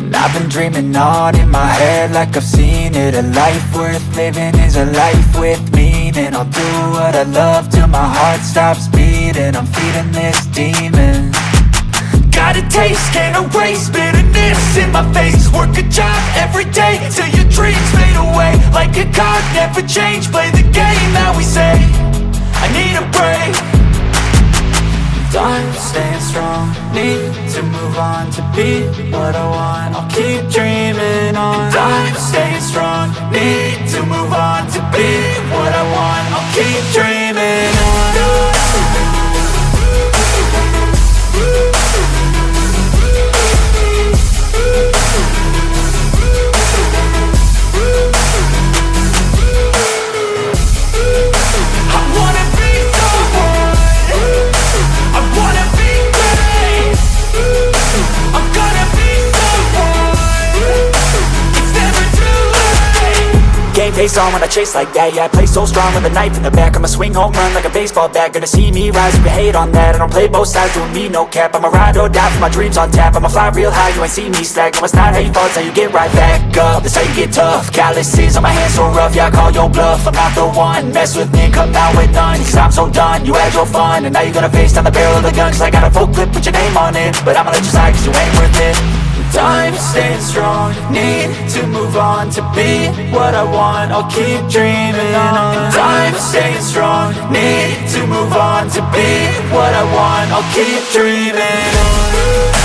And I've been dreaming on in my head like I've seen it. A life worth living is a life with meaning. I'll do what I love till my heart stops beating. I'm feeding this demon. Got a taste, can't erase bitterness in my face. Work a job every day till your dreams fade away. Like a card, never change, play the game that we say. I need a break. I'm staying strong, need to move on to be what I want. I'll keep dreaming on. I'm staying strong, need to move on to be what I want. I'll keep dreaming on. Face on when I chase like that. Yeah, I play so strong with a knife in the back. I'ma swing home run like a baseball bat. Gonna see me rise if you hate on that. I don't play both sides, doing me no cap. I'ma ride or die for my dreams on tap. I'ma fly real high, you ain't see me slack. No, it's not how you fall, it's how you get right back up. That's how you get tough. Calluses on my hands so rough, yeah, I call your bluff. I'm not the one, mess with me, come out with none. Cause I'm so done, you had your fun. And now you're gonna face down the barrel of the gun. Cause I got a full clip, put your name on it. But I'ma let you slide cause you ain't worth it. I'm staying strong, need to move on to be what I want. I'll keep dreaming on. I'm staying strong, need to move on to be what I want. I'll keep dreaming on.